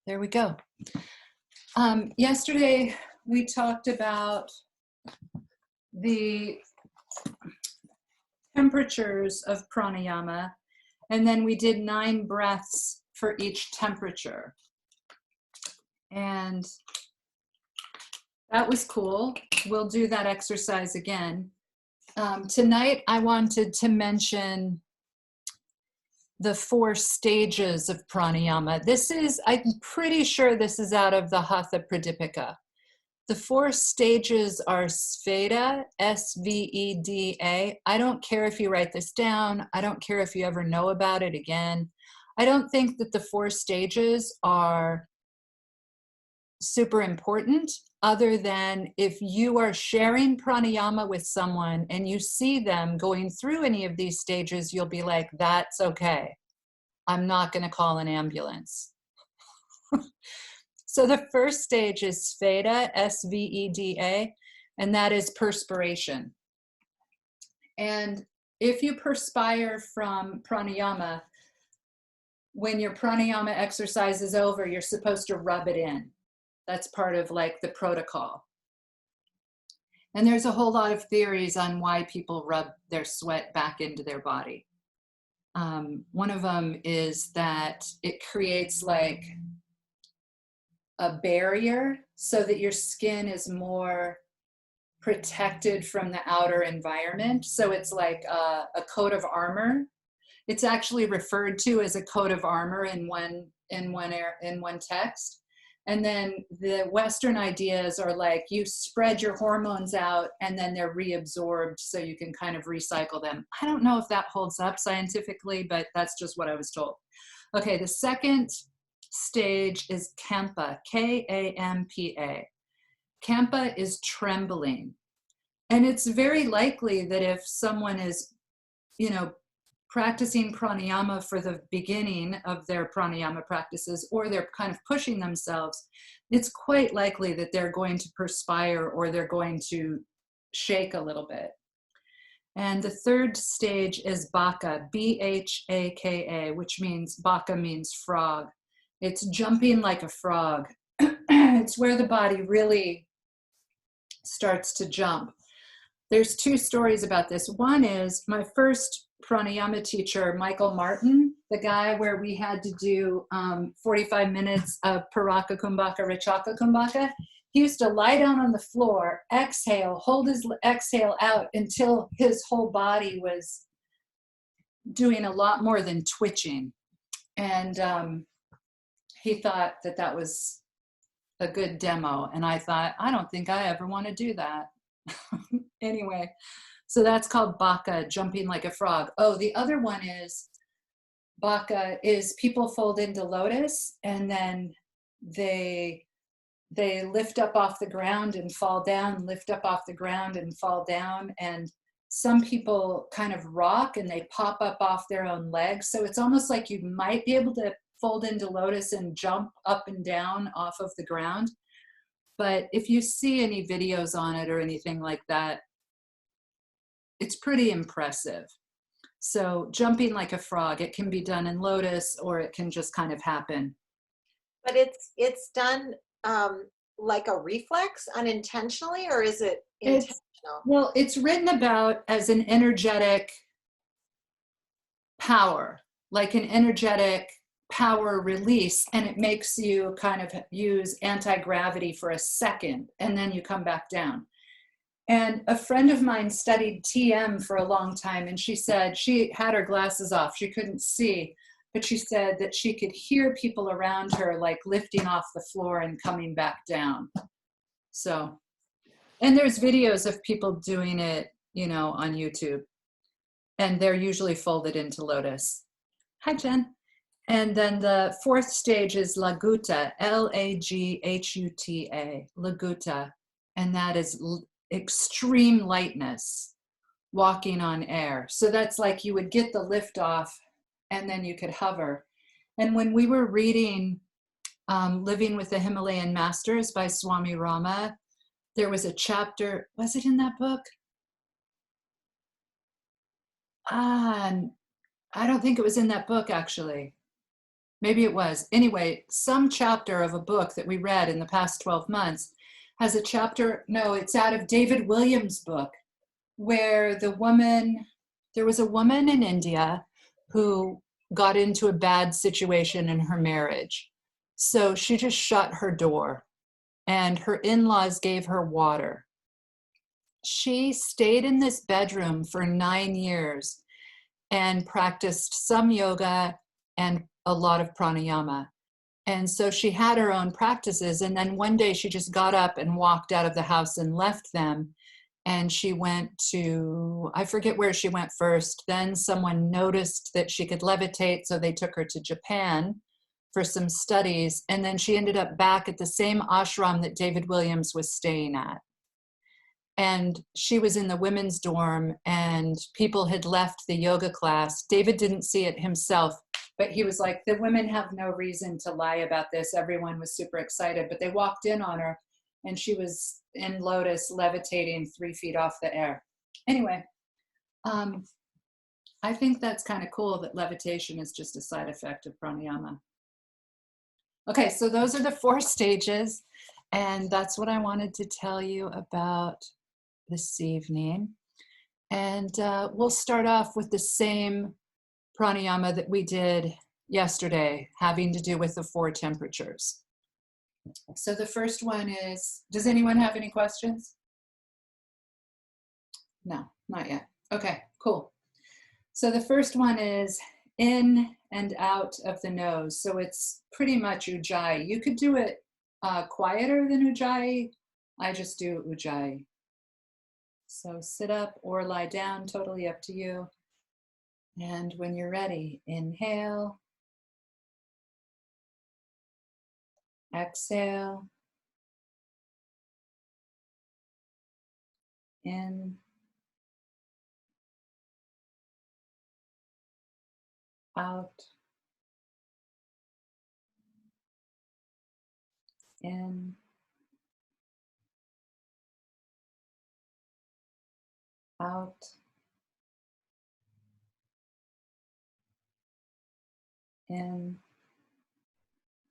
There we go. Yesterday, we talked about the temperatures of pranayama, and then we did 9 breaths for each temperature. And that was cool. We'll do that exercise again. Tonight, I wanted to mention the 4 stages of pranayama. I'm pretty sure this is out of the Hatha Pradipika. The 4 stages are Sveda, S-V-E-D-A. I don't care if you write this down. I don't care if you ever know about it again. I don't think that the 4 stages are super important, other than if you are sharing pranayama with someone and you see them going through any of these stages, you'll be like, that's okay. I'm not going to call an ambulance. So the first stage is Sveda, S-V-E-D-A, and that is perspiration. And if you perspire from pranayama, when your pranayama exercise is over, you're supposed to rub it in. That's part of like the protocol. And there's a whole lot of theories on why people rub their sweat back into their body. One of them is that it creates like a barrier so that your skin is more protected from the outer environment. So it's like a coat of armor. It's actually referred to as a coat of armor in one text. And then the Western ideas are like you spread your hormones out and then they're reabsorbed so you can kind of recycle them. I don't know if that holds up scientifically, but that's just what I was told. Okay, the second stage is Kampa, K-A-M-P-A. Kampa is trembling. And it's very likely that if someone is, practicing pranayama for the beginning of their pranayama practices, or they're kind of pushing themselves, it's quite likely that they're going to perspire or they're going to shake a little bit. And the third stage is Baka, B-H-A-K-A, which means, Baka means frog. It's jumping like a frog. It's where the body really starts to jump. There's 2 stories about this. One is my first pranayama teacher, Michael Martin, the guy where we had to do 45 minutes of Paraka Kumbhaka, Rachaka Kumbhaka. He used to lie down on the floor, exhale, hold his exhale out until his whole body was doing a lot more than twitching. And he thought that that was a good demo. And I thought, I don't think I ever want to do that. Anyway, so that's called Baka, jumping like a frog. Oh, the other one is Baka is people fold into lotus and then they lift up off the ground and fall down, lift up off the ground and fall down. And some people kind of rock and they pop up off their own legs. So it's almost like you might be able to fold into lotus and jump up and down off of the ground. But if you see any videos on it or anything like that, it's pretty impressive. So jumping like a frog, it can be done in lotus or it can just kind of happen. But it's done like a reflex unintentionally, or is it intentional? It's written about as an energetic power, like an energetic power release, and it makes you kind of use anti-gravity for a second and then you come back down. And a friend of mine studied TM for a long time, and she said she had her glasses off, she couldn't see, but she said that she could hear people around her like lifting off the floor and coming back down. So, and there's videos of people doing it, on YouTube, and they're usually folded into lotus. Hi, Jen. And then the 4th stage is Laguta, L-A-G-H-U-T-A, Laguta. And that is extreme lightness, walking on air. So that's like you would get the lift off and then you could hover. And when we were reading Living with the Himalayan Masters by Swami Rama, there was a chapter, was it in that book? I don't think it was in that book, actually. Maybe it was. Anyway, some chapter of a book that we read in the past 12 months has a chapter, no, it's out of David Williams' book, where there was a woman in India who got into a bad situation in her marriage. So she just shut her door, and her in-laws gave her water. She stayed in this bedroom for 9 years and practiced some yoga and a lot of pranayama. And so she had her own practices. And then one day she just got up and walked out of the house and left them. And she went to, I forget where she went first. Then someone noticed that she could levitate, so they took her to Japan for some studies. And then she ended up back at the same ashram that David Williams was staying at. And she was in the women's dorm, and people had left the yoga class. David didn't see it himself, but he was like, the women have no reason to lie about this. Everyone was super excited, but they walked in on her, and she was in lotus levitating 3 feet off the air. Anyway, I think that's kind of cool that levitation is just a side effect of pranayama. Okay, so those are the 4 stages, and that's what I wanted to tell you about this evening. And we'll start off with the same pranayama that we did yesterday, having to do with the 4 temperatures. So the first one is, does anyone have any questions? No, not yet. Okay, cool. So the first one is in and out of the nose. So it's pretty much ujjayi. You could do it quieter than ujjayi. I just do ujjayi. So sit up or lie down, totally up to you. And when you're ready, inhale, exhale, in, out, in, out, in, out,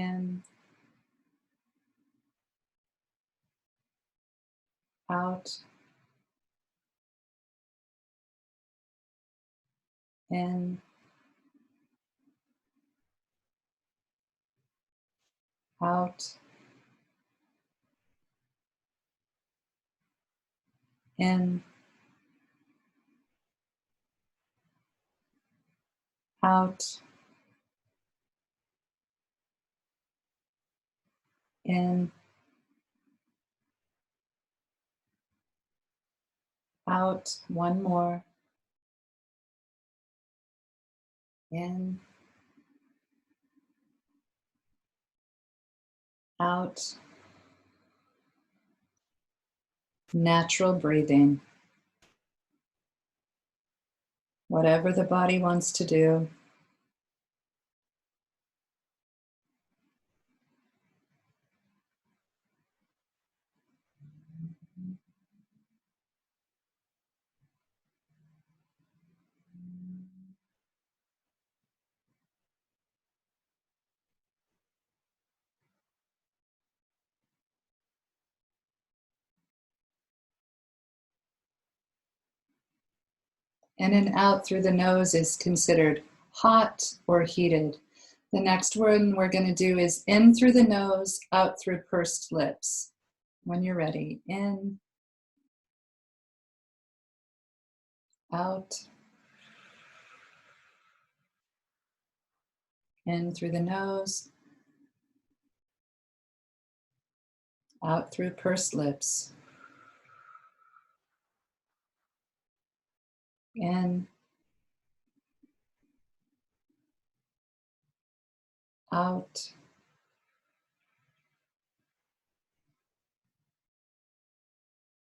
in, out, in, out, in, out, in, out. One more. In, out. Natural breathing. Whatever the body wants to do. In and out through the nose is considered hot or heated. The next one we're going to do is in through the nose, out through pursed lips. When you're ready, in, out, in through the nose, out through pursed lips. In, out,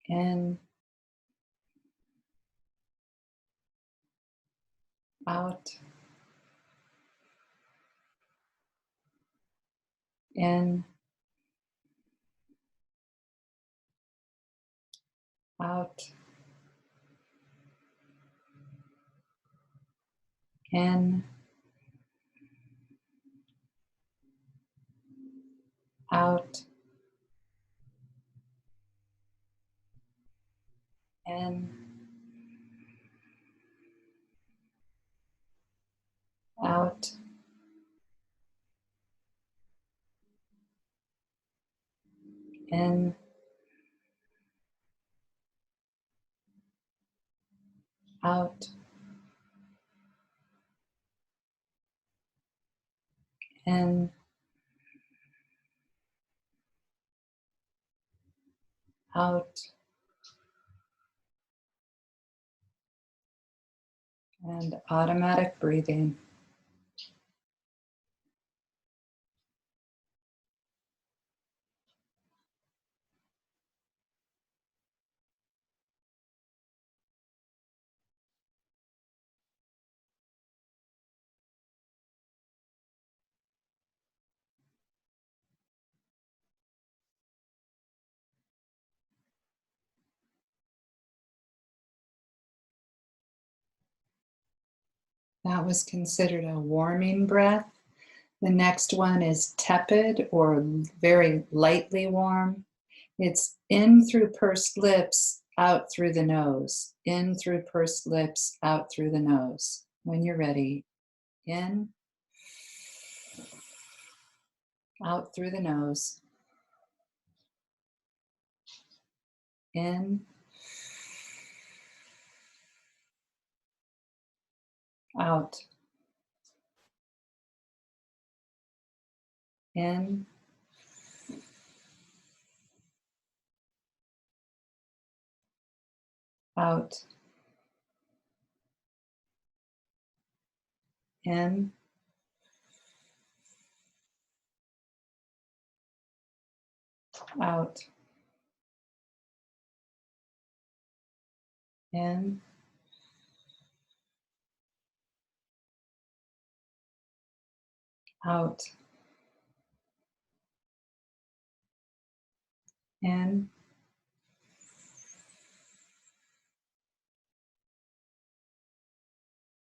in, out, in, out, in, out, in, out, in, out, in, out, and automatic breathing. That was considered a warming breath. The next one is tepid or very lightly warm. It's in through pursed lips, out through the nose. In through pursed lips, out through the nose. When you're ready, in, out through the nose. In, out. In, out. In, out. In, out. In,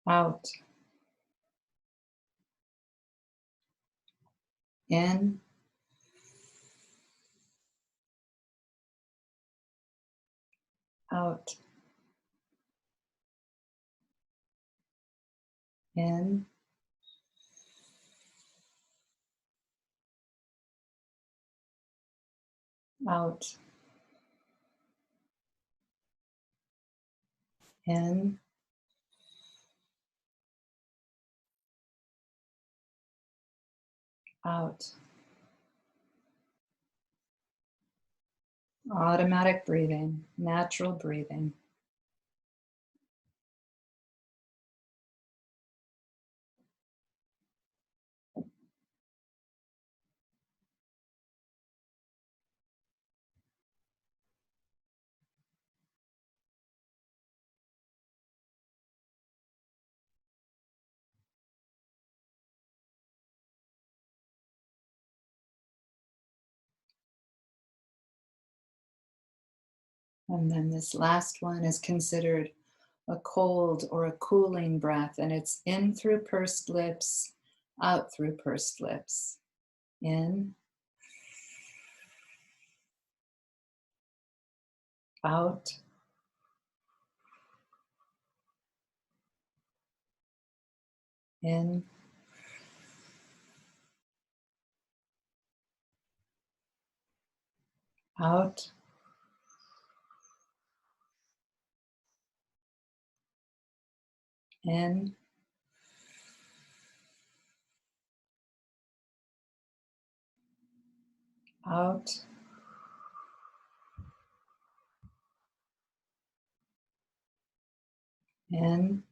out. In, out. In, out. In, out. Automatic breathing, natural breathing. And then this last one is considered a cold or a cooling breath, and it's in through pursed lips, out through pursed lips. In, out, in, out, in, out, in,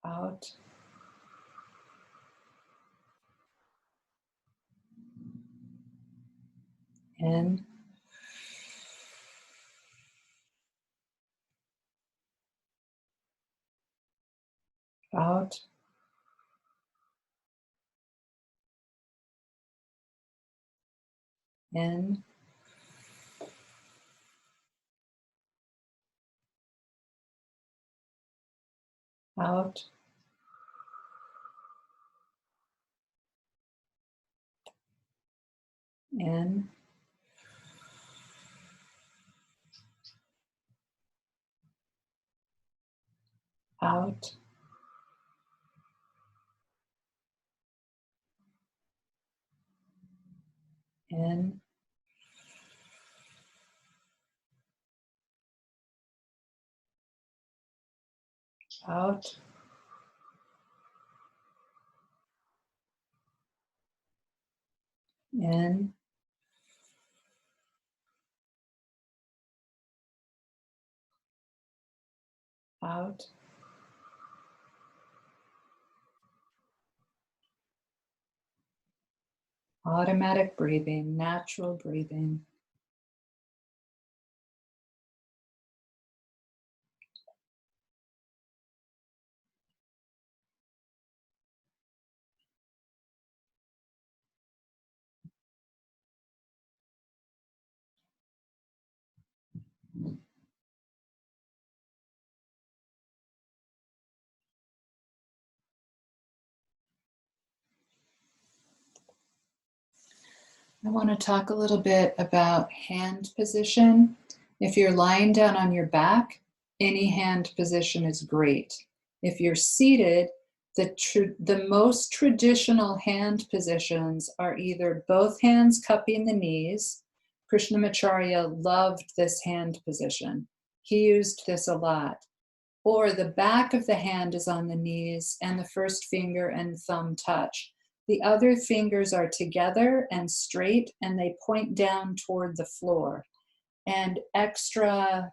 out, in, out, in, out, in, out, in, out, in, out. Automatic breathing, natural breathing. I want to talk a little bit about hand position. If you're lying down on your back, any hand position is great. If you're seated, the most traditional hand positions are either both hands cupping the knees. Krishnamacharya loved this hand position. He used this a lot. Or the back of the hand is on the knees and the first finger and thumb touch. The other fingers are together and straight and they point down toward the floor. And extra,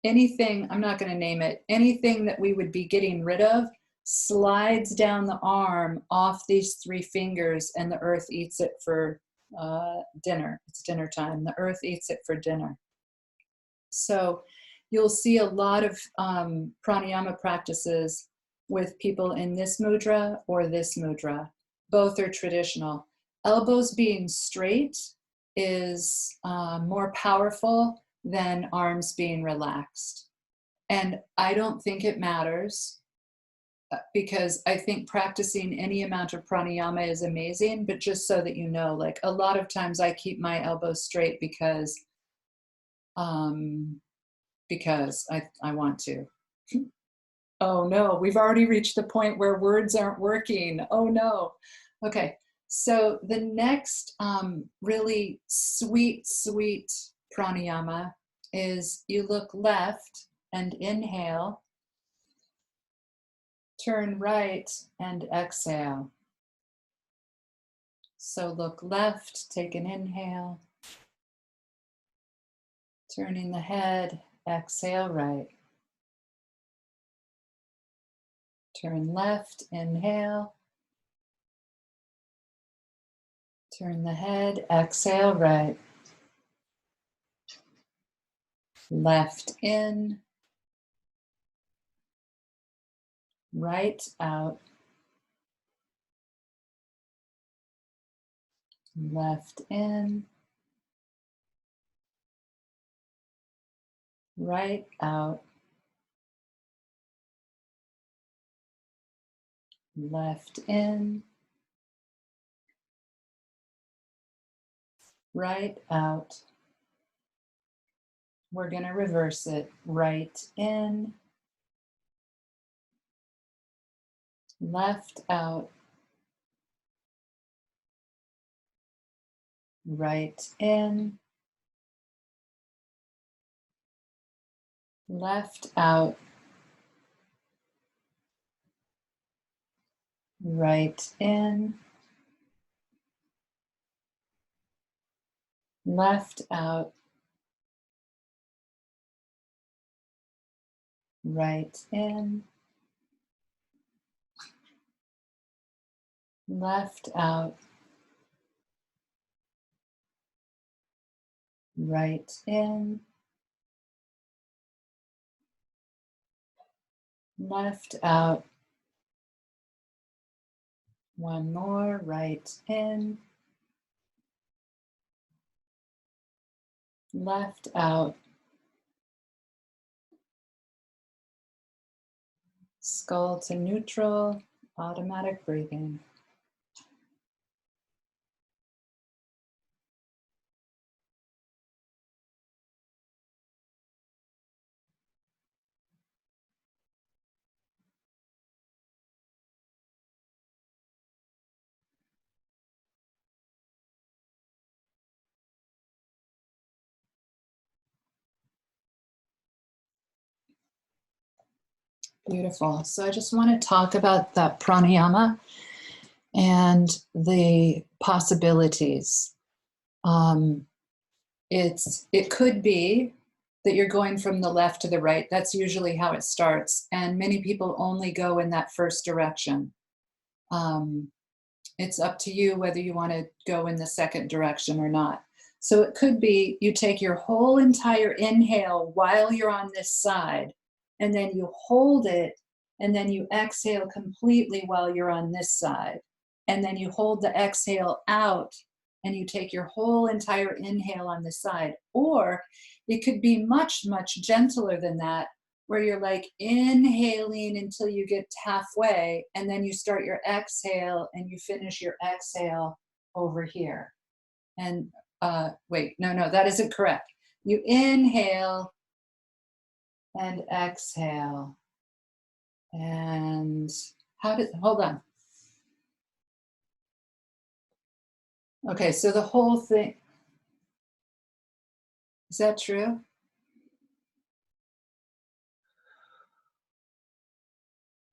anything, I'm not going to name it, anything that we would be getting rid of slides down the arm off these three fingers and the earth eats it for dinner. It's dinner time. The earth eats it for dinner. So you'll see a lot of pranayama practices with people in this mudra or this mudra. Both are traditional. Elbows being straight is more powerful than arms being relaxed. And I don't think it matters because I think practicing any amount of pranayama is amazing, but just so that you know, like a lot of times I keep my elbows straight because I want to. Oh no, we've already reached the point where words aren't working. Oh no. Okay, so the next really sweet, sweet pranayama is you look left and inhale, turn right and exhale. So look left, take an inhale, turning the head, exhale right. Turn left, inhale. Turn the head, exhale right. Left in, right out. Left in, right out. Left in, right out. We're going to reverse it. Right in, left out. Right in, left out. Right in, left out. Right in, left out. Right in, left out. One more, right in, Left out. Skull to neutral, automatic breathing. Beautiful. So I just want to talk about that pranayama and the possibilities. It could be that you're going from the left to the right. That's usually how it starts. And many people only go in that first direction. It's up to you whether you want to go in the second direction or not. So it could be you take your whole entire inhale while you're on this side, and then you hold it, and then you exhale completely while you're on this side. And then you hold the exhale out, and you take your whole entire inhale on this side. Or it could be much, much gentler than that, where you're like inhaling until you get halfway, and then you start your exhale and you finish your exhale over here. And wait, no, that isn't correct. You inhale and exhale. And hold on. Okay, so the whole thing, is that true?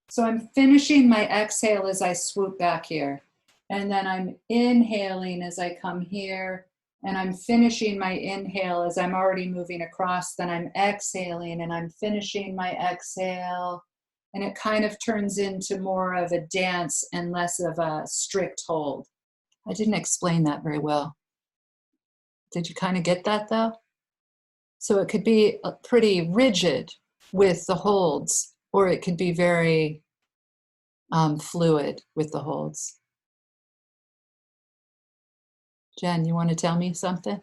So I'm finishing my exhale as I swoop back here. And then I'm inhaling as I come here. And I'm finishing my inhale as I'm already moving across. Then I'm exhaling and I'm finishing my exhale. And it kind of turns into more of a dance and less of a strict hold. I didn't explain that very well. Did you kind of get that though? So it could be pretty rigid with the holds, or it could be very fluid with the holds. Jen, you want to tell me something?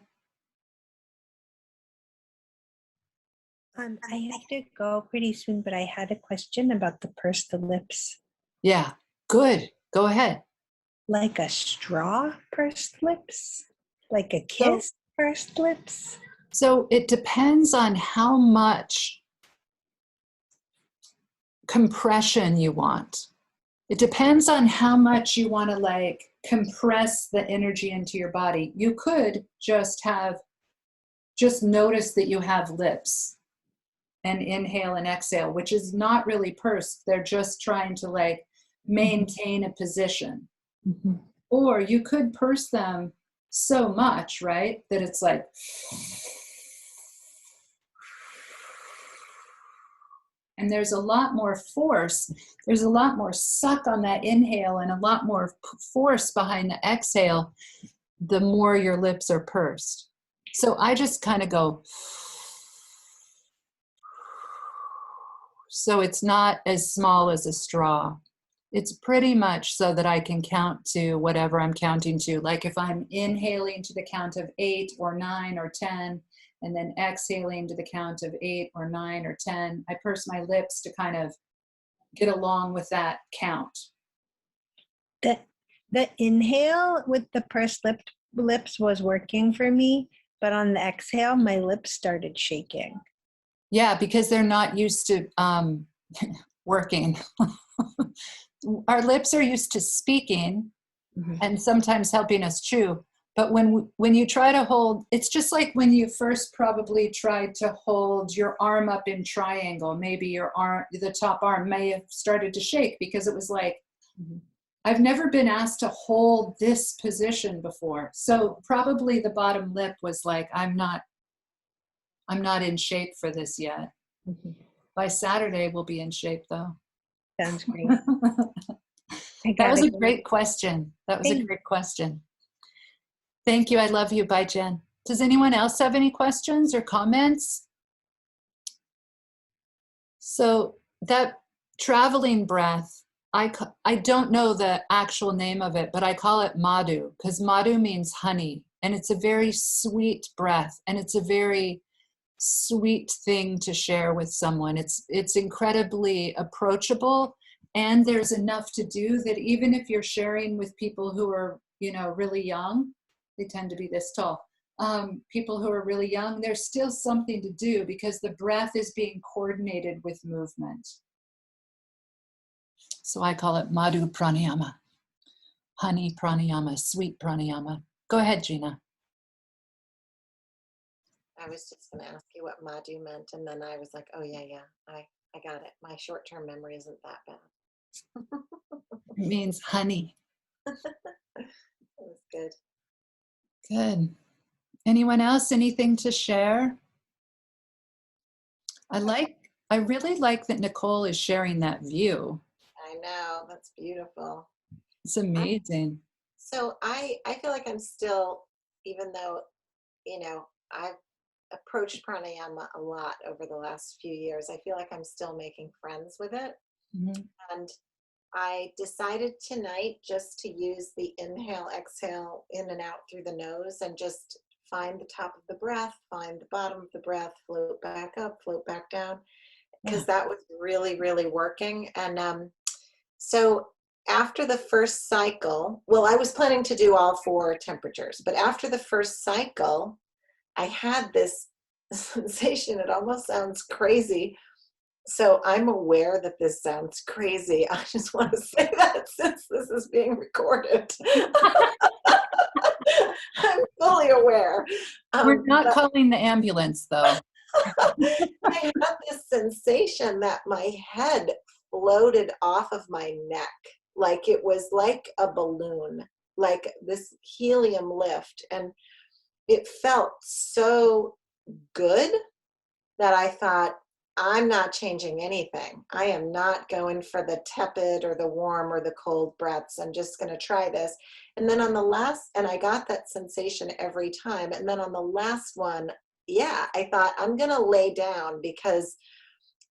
I have to go pretty soon, but I had a question about the pursed lips. Yeah, good. Go ahead. Like a straw pursed lips? Like a kiss pursed lips? So it depends on how much compression you want. It depends on how much you want to like compress the energy into your body. You could just notice that you have lips and inhale and exhale, which is not really pursed. They're just trying to like maintain a position. Mm-hmm. Or you could purse them so much, right, that it's like, and there's a lot more force. There's a lot more suck on that inhale and a lot more force behind the exhale, the more your lips are pursed. So I just kind of go, so it's not as small as a straw. It's pretty much so that I can count to whatever I'm counting to. Like if I'm inhaling to the count of 8 or 9 or 10, and then exhaling to the count of 8 or 9 or 10, I purse my lips to kind of get along with that count. The inhale with the pursed lips was working for me, but on the exhale, my lips started shaking. Yeah, because they're not used to working. Our lips are used to speaking and sometimes helping us chew. But when you try to hold, it's just like when you first probably tried to hold your arm up in triangle, maybe your arm, the top arm may have started to shake because it was like, I've never been asked to hold this position before. So probably the bottom lip was like, I'm not in shape for this yet. By Saturday, we'll be in shape though. Sounds great. That was a great question. That was a great question. Thank you. I love you. Bye, Jen. Does anyone else have any questions or comments? So that traveling breath, I don't know the actual name of it, but I call it madhu because madhu means honey. And it's a very sweet breath. And it's a very sweet thing to share with someone. It's incredibly approachable. And there's enough to do that even if you're sharing with people who are, really young, they tend to be this tall. People who are really young, there's still something to do because the breath is being coordinated with movement. So I call it Madhu Pranayama, honey pranayama, sweet pranayama. Go ahead, Gina. I was just going to ask you what Madhu meant, and then I was like, oh, yeah, I got it. My short-term memory isn't that bad. It means honey. That was good. Good. Anyone else? Anything to share? I really like that Nicole is sharing that view. I know. That's beautiful. It's amazing. So I feel like I'm still, even though, I've approached pranayama a lot over the last few years, I feel like I'm still making friends with it. Mm-hmm. And I decided tonight just to use the inhale, exhale, in and out through the nose, and just find the top of the breath, find the bottom of the breath, float back up, float back down, because that was really, really working. And so after the first cycle, well, I was planning to do all 4 temperatures, but after the first cycle, I had this sensation. It almost sounds crazy. So I'm aware that this sounds crazy. I just want to say that since this is being recorded. I'm fully aware. We're not calling the ambulance, though. I had this sensation that my head floated off of my neck, like it was like a balloon, like this helium lift. And it felt so good that I thought, I'm not changing anything. I am not going for the tepid or the warm or the cold breaths. I'm just going to try this. And then on the last, and I got that sensation every time. And then on the last one, I thought I'm going to lay down because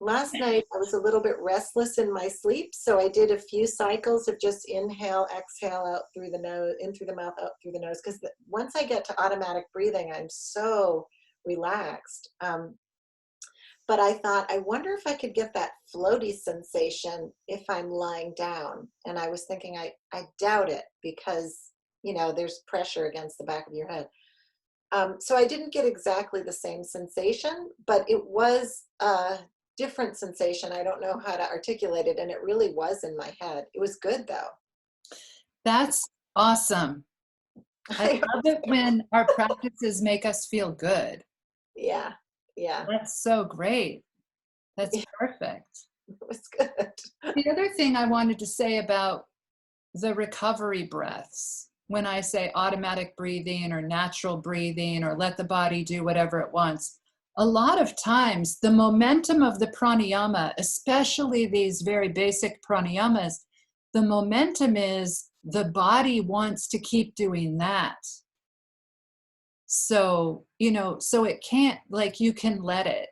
last night I was a little bit restless in my sleep. So I did a few cycles of just inhale, exhale, out through the nose, in through the mouth, out through the nose. Because once I get to automatic breathing, I'm so relaxed. But I thought, I wonder if I could get that floaty sensation if I'm lying down. And I was thinking, I doubt it because, there's pressure against the back of your head. So I didn't get exactly the same sensation, but it was a different sensation. I don't know how to articulate it. And it really was in my head. It was good, though. That's awesome. I love it when our practices make us feel good. Yeah. That's so great. That's perfect. It was good. The other thing I wanted to say about the recovery breaths, when I say automatic breathing or natural breathing or let the body do whatever it wants, a lot of times the momentum of the pranayama, especially these very basic pranayamas, the momentum is the body wants to keep doing that. So, so it can't, like, you can let it.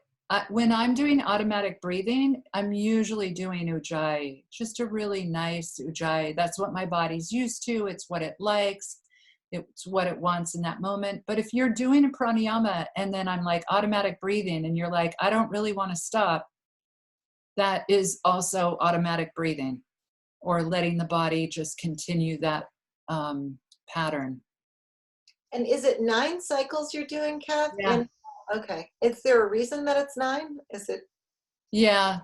When I'm doing automatic breathing, I'm usually doing ujjayi, just a really nice ujjayi. That's what my body's used to. It's what it likes. It's what it wants in that moment. But if you're doing a pranayama and then I'm like automatic breathing and you're like, I don't really want to stop, that is also automatic breathing or letting the body just continue that pattern. And is it 9 cycles you're doing, Kath? Yeah. Okay. Is there a reason that it's 9? Is it? Yeah.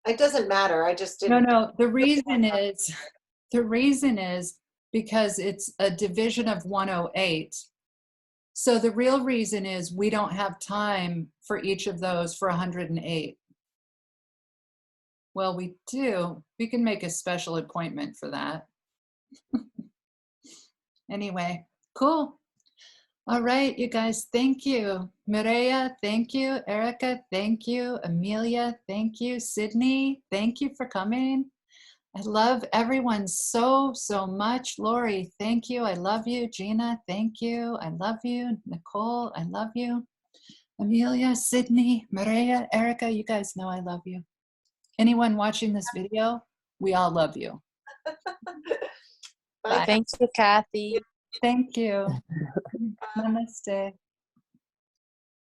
It doesn't matter. I just didn't. No. The reason is because it's a division of 108. So the real reason is we don't have time for each of those for 108. Well, we do. We can make a special appointment for that. Anyway, cool. All right, you guys, thank you. Mireya, thank you. Erica, thank you. Amelia, thank you. Sydney, thank you for coming. I love everyone so much. Lori, thank you. I love you. Gina, thank you. I love you. Nicole, I love you. Amelia, Sydney, Mireya, Erica, you guys know I love you. Anyone watching this video, we all love you. Bye. Thank you, Kathy. Thank you. Namaste.